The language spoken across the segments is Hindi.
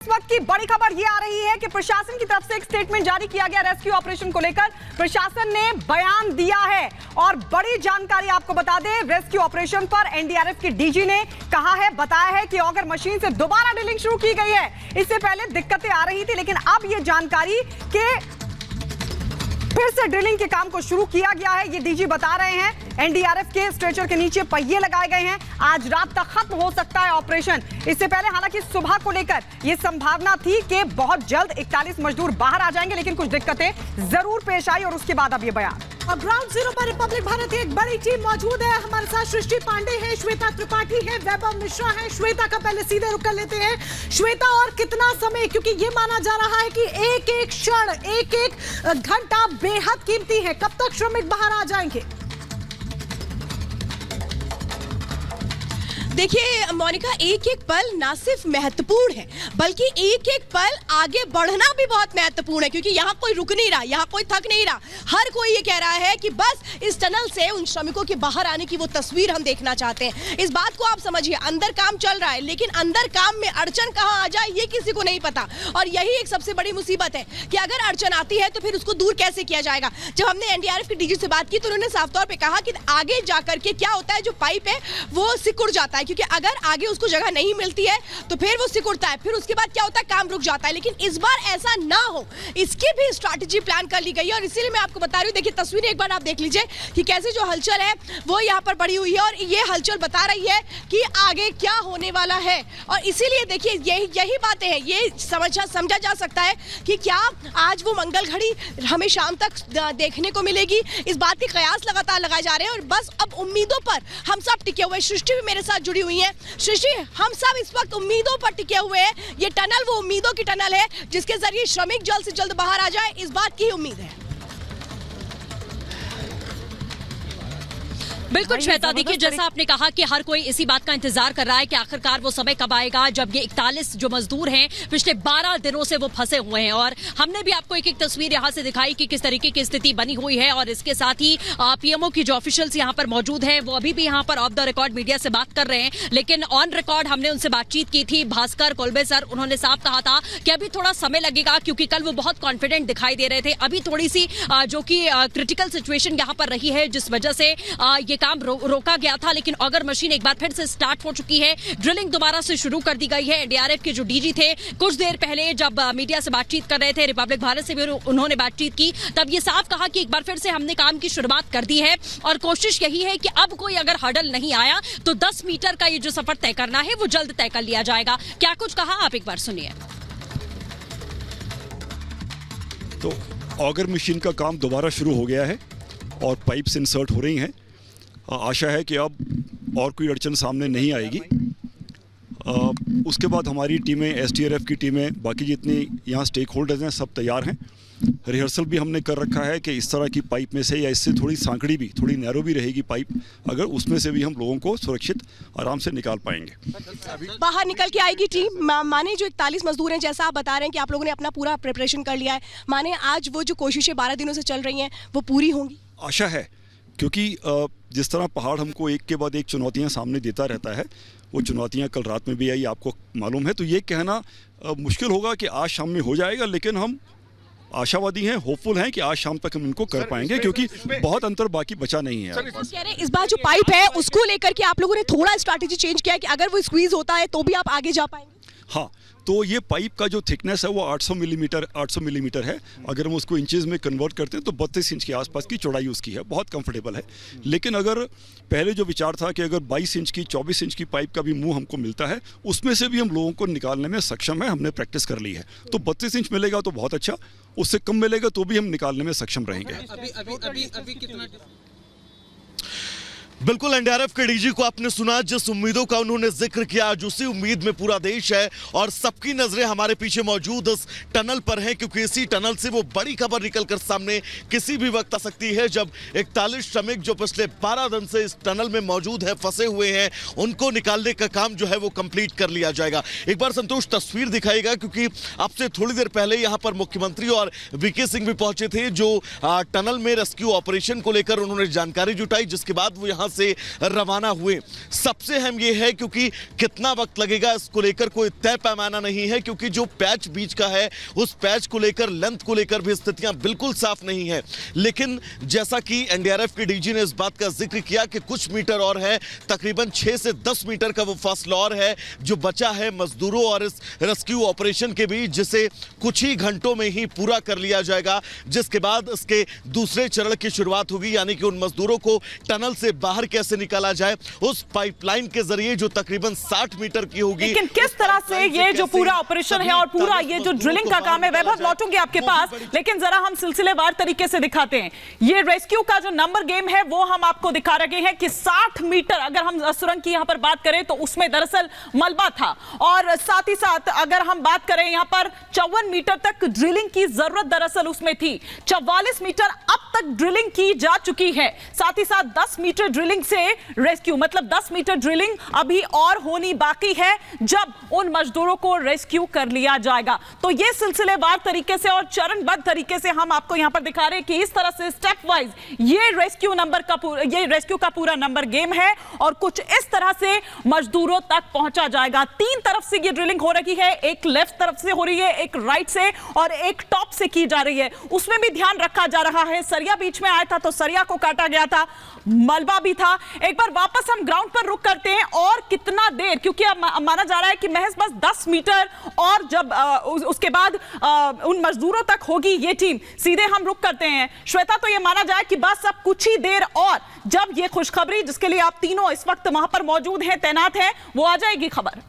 इस वक्त की बड़ी खबर ये आ रही है कि प्रशासन की तरफ से एक स्टेटमेंट जारी किया गया रेस्क्यू ऑपरेशन को लेकर। प्रशासन ने बयान दिया है और बड़ी जानकारी आपको बता दें, रेस्क्यू ऑपरेशन पर एनडीआरएफ की डीजी ने कहा है, बताया है कि ऑगर मशीन से दोबारा ड्रिलिंग शुरू की गई है। इससे पहले दिक्कतें आ रही थी, लेकिन अब ये जानकारी कि फिर से ड्रिलिंग के काम को शुरू किया गया है, ये डीजी बता रहे हैं। एनडीआरएफ के स्ट्रेचर के नीचे पहिए लगाए गए हैं। आज रात तक खत्म हो सकता है ऑपरेशन। इससे पहले हालांकि सुबह को लेकर यह संभावना थी कि बहुत जल्द 41 मजदूर बाहर आ जाएंगे, लेकिन कुछ दिक्कतें जरूर पेश आई और उसके बाद अब ये बयान। और ग्राउंड जीरो पर रिपब्लिक भारत की एक बड़ी टीम मौजूद है। हमारे साथ सृष्टि पांडे है, श्वेता त्रिपाठी है, वैभव मिश्रा है। श्वेता का पहले सीधे रुक कर लेते हैं। श्वेता, और कितना समय, क्योंकि ये माना जा रहा है कि एक एक क्षण, एक एक घंटा बेहद कीमती है, कब तक श्रमिक बाहर आ जाएंगे? देखिए मोनिका, एक एक पल ना सिर्फ महत्वपूर्ण है, बल्कि एक एक पल आगे बढ़ना भी बहुत महत्वपूर्ण है, क्योंकि यहाँ कोई रुक नहीं रहा, यहाँ कोई थक नहीं रहा। हर कोई ये कह रहा है कि बस इस टनल से उन श्रमिकों के बाहर आने की वो तस्वीर हम देखना चाहते हैं। इस बात को आप समझिए, अंदर काम चल रहा है, लेकिन अंदर काम में अड़चन कहाँ आ जाए ये किसी को नहीं पता। और यही एक सबसे बड़ी मुसीबत है कि अगर अड़चन आती है तो फिर उसको दूर कैसे किया जाएगा। जब हमने एनडीआरएफ की डीजी से बात की तो उन्होंने साफ तौर पर कहा कि आगे जाकर के क्या होता है, जो पाइप है वो सिकुड़ जाता है, क्योंकि अगर आगे उसको जगह नहीं मिलती है तो फिर वो सिकुड़ता है, फिर उसके बाद क्या होता है, काम रुक जाता है। लेकिन इस बार ऐसा ना हो, इसकी भी स्ट्रैटेजी प्लान कर ली गई है। और इसीलिए मैं आपको बता रही हूँ, देखिए तस्वीरें एक बार आप देख लीजिए कि कैसे जो हलचल है वो यहाँ पर पड़ी हुई है, और ये हलचल बता रही है कि आगे क्या होने वाला है। और इसीलिए देखिए यही बातें हैं, ये समझा जा सकता है कि क्या आज वो मंगल घड़ी हमें शाम तक देखने को मिलेगी। इस बात के कयास लगातार लगाए जा रहे हैं और बस अब उम्मीदों पर हम सब टिके हुए। सृष्टि भी मेरे साथ जुड़ी हुई है। सृष्टि, हम सब इस वक्त उम्मीदों पर टिके हुए हैं। ये टनल वो उम्मीदों की टनल है जिसके जरिए श्रमिक जल्द से जल्द बाहर आ जाए, इस बात की उम्मीद है। बिल्कुल श्वेता, देखिए जैसा आपने कहा कि हर कोई इसी बात का इंतजार कर रहा है कि आखिरकार वो समय कब आएगा जब ये 41 जो मजदूर हैं पिछले 12 दिनों से वो फंसे हुए हैं। और हमने भी आपको एक एक तस्वीर यहाँ से दिखाई कि किस तरीके की स्थिति बनी हुई है। और इसके साथ ही पीएमओ की जो ऑफिशियल्स यहाँ पर मौजूद हैं वो अभी भी यहाँ पर ऑफ द रिकॉर्ड मीडिया से बात कर रहे हैं, लेकिन ऑन रिकॉर्ड हमने उनसे बातचीत की थी। भास्कर कोलबे सर, उन्होंने साफ कहा था कि अभी थोड़ा समय लगेगा, क्योंकि कल वो बहुत कॉन्फिडेंट दिखाई दे रहे थे। अभी थोड़ी सी जो कि क्रिटिकल सिचुएशन यहाँ पर रही है, जिस वजह से ये काम रोका गया था, लेकिन ऑगर मशीन एक बार फिर से स्टार्ट हो चुकी है। ड्रिलिंग दोबारा से शुरू कर दी गई है। एनडीआरएफ के जो डीजी थे कुछ देर पहले जब मीडिया से बातचीत कर रहे थे, रिपब्लिक भारत से भी उन्होंने बातचीत की, तब ये साफ कहा कि एक बार फिर से हमने काम की शुरुआत कर दी है और कोशिश यही है कि अब कोई अगर हर्डल नहीं आया तो 10 मीटर का ये जो सफर तय करना है वो जल्द तय कर लिया जाएगा। क्या कुछ कहा, आप एक बार सुनिए। तो ऑगर मशीन का काम दोबारा शुरू हो गया है और पाइप्स इंसर्ट हो रही हैं। आशा है कि अब और कोई अड़चन सामने नहीं आएगी। उसके बाद हमारी टीमें, एसडीआरएफ की टीमें, बाकी जितनी यहाँ स्टेक होल्डर्स हैं, सब तैयार हैं। रिहर्सल भी हमने कर रखा है कि इस तरह की पाइप में से या इससे थोड़ी सांकड़ी भी, थोड़ी नैरो भी रहेगी पाइप, अगर उसमें से भी हम लोगों को सुरक्षित आराम से निकाल पाएंगे। बाहर निकल के आएगी टीम। माने जो 41 मजदूर हैं, जैसा आप बता रहे हैं कि आप लोगों ने अपना पूरा प्रिपरेशन कर लिया है, माने आज वो जो कोशिशें 12 दिनों से चल रही हैं वो पूरी होंगी? आशा है, क्योंकि जिस तरह पहाड़ हमको एक के बाद एक चुनौतियां सामने देता रहता है, वो चुनौतियां कल रात में भी आई, आपको मालूम है। तो ये कहना मुश्किल होगा कि आज शाम में हो जाएगा, लेकिन हम आशावादी हैं, होपफुल हैं कि आज शाम तक हम इनको कर पाएंगे, क्योंकि बहुत अंतर बाकी बचा नहीं है। कह रहे इस बार जो पाइप है उसको लेकर के आप लोगों ने थोड़ा स्ट्रैटेजी चेंज किया है कि अगर वो स्क्वीज होता है तो भी आप आगे जा पाएंगे? हाँ, तो ये पाइप का जो थिकनेस है वो 800 मिलीमीटर है। अगर हम उसको इंचेस में कन्वर्ट करते हैं तो 32 इंच के आसपास की चौड़ाई उसकी है, बहुत कंफर्टेबल है। लेकिन अगर पहले जो विचार था कि अगर 22 इंच की, 24 इंच की पाइप का भी मुंह हमको मिलता है, उसमें से भी हम लोगों को निकालने में सक्षम है, हमने प्रैक्टिस कर ली है। तो 32 इंच मिलेगा तो बहुत अच्छा, उससे कम मिलेगा तो भी हम निकालने में सक्षम रहेंगे। अभी कितना? बिल्कुल, एनडीआरएफ के डीजी को आपने सुना, जिस उम्मीदों का उन्होंने जिक्र किया, आज उसी उम्मीद में पूरा देश है और सबकी नजरें हमारे पीछे मौजूद इस टनल पर हैं, क्योंकि इसी टनल से वो बड़ी खबर निकलकर सामने किसी भी वक्त आ सकती है, जब 41 श्रमिक जो पिछले 12 दिन से इस टनल में मौजूद है, फंसे हुए हैं, उनको निकालने का काम जो है वो कंप्लीट कर लिया जाएगा। एक बार संतोष तस्वीर दिखाएगा, क्योंकि आपसे थोड़ी देर पहले यहाँ पर मुख्यमंत्री और वीके सिंह भी पहुंचे थे, जो टनल में रेस्क्यू ऑपरेशन को लेकर उन्होंने जानकारी जुटाई, जिसके बाद वो यहाँ से रवाना हुए। सबसे अहम यह है क्योंकि कितना वक्त लगेगा इसको लेकर कोई तय पैमाना नहीं है, क्योंकि जो पैच बीच का है उस पैच को लेकर, लेंथ को लेकर भी स्थितियां बिल्कुल साफ नहीं है। लेकिन जैसा कि एनडीआरएफ के डीजी ने इस बात का जिक्र किया कि कुछ मीटर और है, तकरीबन 6 से 10 मीटर का वो फासला और है जो बचा है मजदूरों और इस रेस्क्यू ऑपरेशन के बीच, जिसे कुछ ही घंटों में ही पूरा कर लिया जाएगा, जिसके बाद इसके दूसरे चरण की शुरुआत होगी, यानी कि उन मजदूरों को टनल से बाहर कैसे निकाला जाए उस पाइपलाइन के जरिए जो तकरीबन 60 मीटर की होगी। लेकिन किस तरह से ये जो पूरा ऑपरेशन है और पूरा ये जो ड्रिलिंग का काम है, वैभव लौटूंगी आपके पास, लेकिन जरा हम सिलसिलेवार तरीके से दिखाते हैं। ये रेस्क्यू का जो नंबर गेम है वो हम आपको दिखा रहे हैं कि 60 मीटर, अगर हम सुरंग की यहां पर बात करें तो उसमें दरअसल मलबा था, और साथ ही साथ अगर हम बात करें यहां पर 54 मीटर तक ड्रिलिंग की जरूरत दरअसल उसमें थी। 44 मीटर अब तक ड्रिलिंग की जा चुकी है, साथ ही साथ 10 मीटर ड्रिलिंग से रेस्क्यू, मतलब 10 मीटर ड्रिलिंग अभी और होनी बाकी है जब उन मजदूरों को रेस्क्यू कर लिया जाएगा। तो ये सिलसिलेवार तरीके से और चरणबद्ध तरीके से हम आपको यहां पर दिखा रहे हैं कि इस तरह से स्टेप वाइज ये रेस्क्यू का पूरा नंबर गेम है और कुछ इस तरह से मजदूरों तक पहुंचा जाएगा। 3 तरफ से ये ड्रिलिंग हो रही है, एक लेफ्ट तरफ से हो रही है, एक राइट से और एक टॉप से की जा रही है। उसमें भी ध्यान रखा जा रहा है, सरिया बीच में आया था तो सरिया को काटा गया था, मलबा भी था। एक बार वापस हम ग्राउंड पर रुक करते हैं और कितना देर, क्योंकि अब माना जा रहा है कि महज बस 10 मीटर और जब उसके बाद उन मजदूरों तक होगी ये टीम। सीधे हम रुक करते हैं श्वेता, तो ये माना जाए कि बस अब कुछ ही देर और जब ये खुशखबरी जिसके लिए आप तीनों इस वक्त वहां पर मौजूद हैं, तैनात हैं, वो आ जाएगी खबर।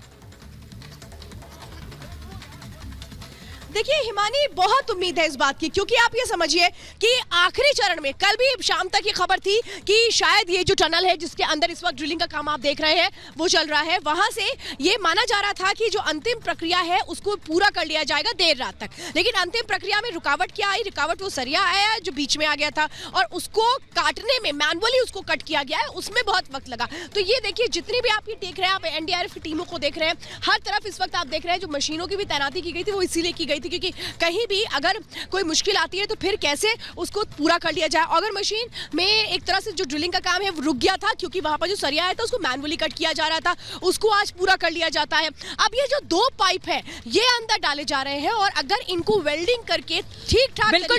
देखिए हिमानी, बहुत उम्मीद है इस बात की, क्योंकि आप ये समझिए कि आखिरी चरण में कल भी शाम तक ये खबर थी कि शायद ये जो टनल है जिसके अंदर इस वक्त ड्रिलिंग का काम आप देख रहे हैं वो चल रहा है, वहां से ये माना जा रहा था कि जो अंतिम प्रक्रिया है उसको पूरा कर लिया जाएगा देर रात तक। लेकिन अंतिम प्रक्रिया में रुकावट क्या आई? रुकावट वो सरिया आया जो बीच में आ गया था और उसको काटने में मैनुअली उसको कट किया गया है, उसमें बहुत वक्त लगा। तो ये देखिए, जितनी भी आप ये देख रहे हैं, आप एनडीआरएफ की टीमों को देख रहे हैं, हर तरफ इस वक्त आप देख रहे हैं जो मशीनों की भी तैनाती की गई थी वो इसीलिए की गई थी क्योंकि कहीं भी अगर कोई मुश्किल आती है तो फिर कैसे उसको पूरा कर लिया जाए। अगर मशीन में एक तरह से जो ड्रिलिंग का काम है वो रुक गया था क्योंकि वहां पर जो सरिया आया था उसको मैनुअली कट किया जा रहा था, उसको आज पूरा कर लिया जाता है। अब ये जो 2 पाइप है ये अंदर डाले जा रहे हैं और अगर इनको वेल्डिंग करके ठीक ठाक बिल्कुल